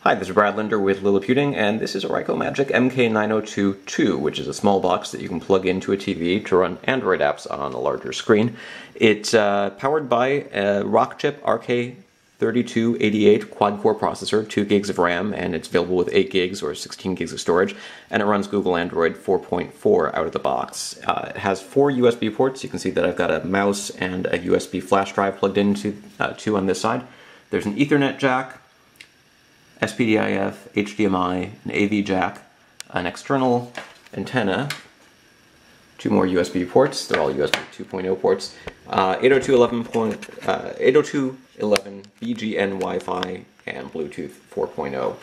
Hi, this is Brad Linder with Liliputing, and this is a Rikogmagic MK902 II, which is a small box that you can plug into a TV to run Android apps on a larger screen. It's powered by a Rockchip RK3288 quad-core processor, 2 gigs of RAM, and it's available with 8 gigs or 16 gigs of storage, and it runs Google Android 4.4 out of the box. It has 4 USB ports. You can see that I've got a mouse and a USB flash drive plugged into two on this side. There's an Ethernet jack, SPDIF, HDMI, an AV jack, an external antenna, 2 more USB ports, they're all USB 2.0 ports, 802.11 BGN Wi-Fi, and Bluetooth 4.0.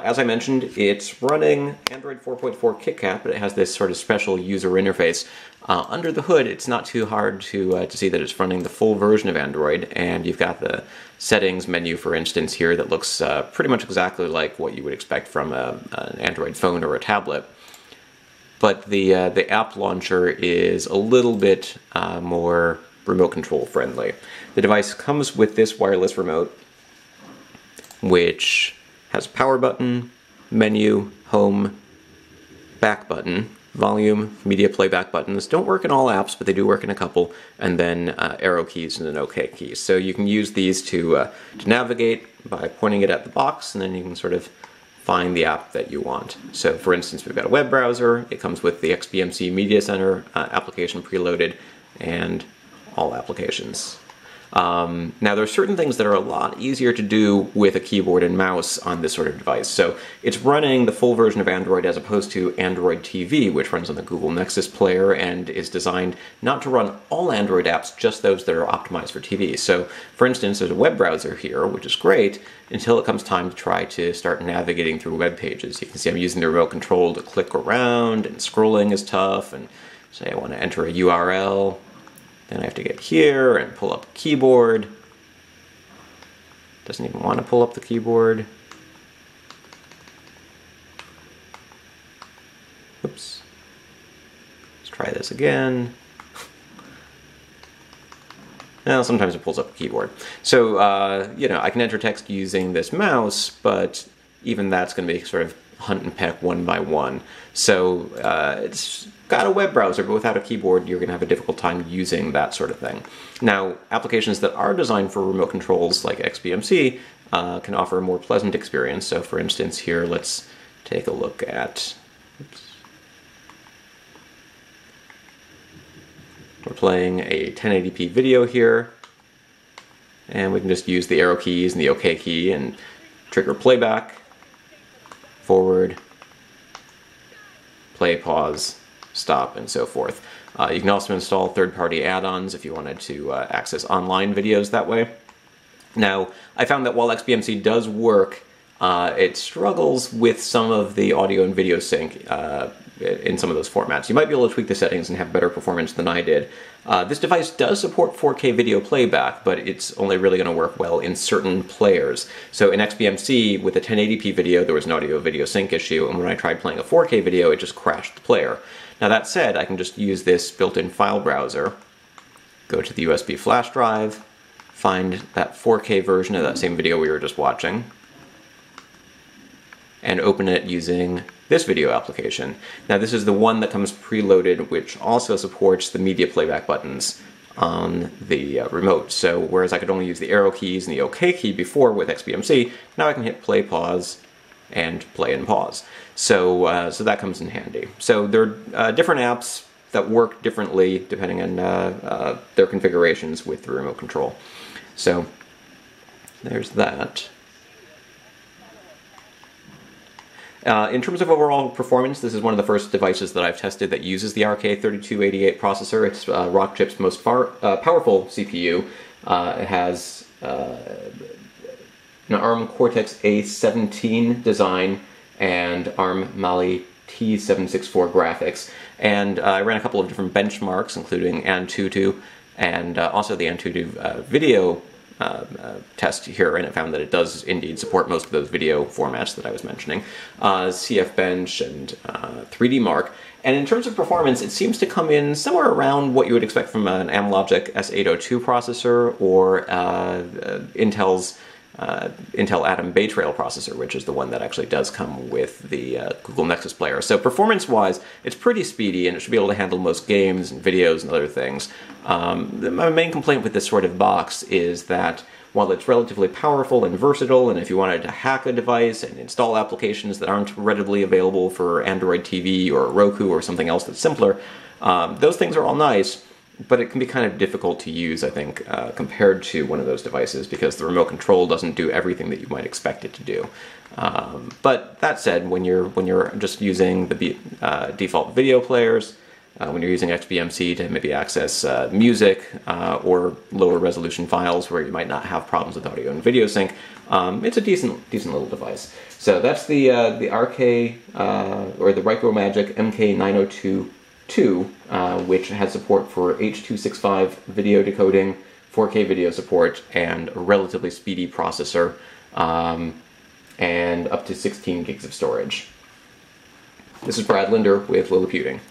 As I mentioned, it's running Android 4.4 KitKat, but it has this sort of special user interface. Under the hood, it's not too hard to see that it's running the full version of Android, and you've got the settings menu, for instance, here that looks pretty much exactly like what you would expect from an Android phone or a tablet. But the app launcher is a little bit more remote control friendly. The device comes with this wireless remote, which has a power button, menu, home, back button, volume, media playback buttons. Don't work in all apps, but they do work in a couple, and then arrow keys and an OK key. So you can use these to navigate by pointing it at the box, and then you can sort of find the app that you want. So for instance, we've got a web browser. It comes with the XBMC Media Center application preloaded, and all applications. Now there are certain things that are a lot easier to do with a keyboard and mouse on this sort of device. So it's running the full version of Android as opposed to Android TV, which runs on the Google Nexus player and is designed not to run all Android apps, just those that are optimized for TV. So for instance, there's a web browser here, which is great, until it comes time to try to start navigating through web pages. You can see I'm using the remote control to click around, and scrolling is tough, and say I want to enter a URL. Then I have to get here and pull up a keyboard. Doesn't even want to pull up the keyboard. Oops. Let's try this again. Well, sometimes it pulls up a keyboard. So, I can enter text using this mouse, but even that's going to be sort of hunt and peck one by one. So it's got a web browser, but without a keyboard, you're going to have a difficult time using that sort of thing. Now, applications that are designed for remote controls, like XBMC, can offer a more pleasant experience. So for instance, here, let's take a look at... Oops. We're playing a 1080p video here, and we can just use the arrow keys and the OK key and trigger playback, forward, play, pause, stop, and so forth. You can also install third-party add-ons if you wanted to access online videos that way. Now, I found that while XBMC does work, it struggles with some of the audio and video sync in some of those formats. You might be able to tweak the settings and have better performance than I did. This device does support 4K video playback, but it's only really going to work well in certain players. So in XBMC, with a 1080p video, there was an audio-video sync issue, and when I tried playing a 4K video, it just crashed the player. Now that said, I can just use this built-in file browser, go to the USB flash drive, find that 4K version of that same video we were just watching, and open it using this video application. Now this is the one that comes preloaded, which also supports the media playback buttons on the remote. So whereas I could only use the arrow keys and the OK key before with XBMC, now I can hit play, pause, and play and pause. So, so that comes in handy. So there are different apps that work differently depending on their configurations with the remote control. So there's that. In terms of overall performance, this is one of the first devices that I've tested that uses the RK3288 processor. It's Rockchip's most powerful CPU. It has an ARM Cortex-A17 design and ARM Mali T764 graphics. And I ran a couple of different benchmarks, including Antutu, and also the Antutu video test here, and it found that it does indeed support most of those video formats that I was mentioning, CF Bench and 3D Mark. And in terms of performance, it seems to come in somewhere around what you would expect from an Amlogic S802 processor or Intel's Intel Atom Bay Trail processor, which is the one that actually does come with the Google Nexus player. So performance-wise, it's pretty speedy, and it should be able to handle most games and videos and other things. My main complaint with this sort of box is that while it's relatively powerful and versatile, and if you wanted to hack a device and install applications that aren't readily available for Android TV or Roku or something else that's simpler, those things are all nice, but it can be kind of difficult to use, I think, compared to one of those devices, because the remote control doesn't do everything that you might expect it to do. But that said, when you're just using the default video players, when you're using XBMC to maybe access music or lower resolution files where you might not have problems with audio and video sync, it's a decent little device. So that's the Rikogmagic MK902 II, which has support for H.265 video decoding, 4K video support, and a relatively speedy processor, and up to 16 gigs of storage. This is Brad Linder with Liliputing.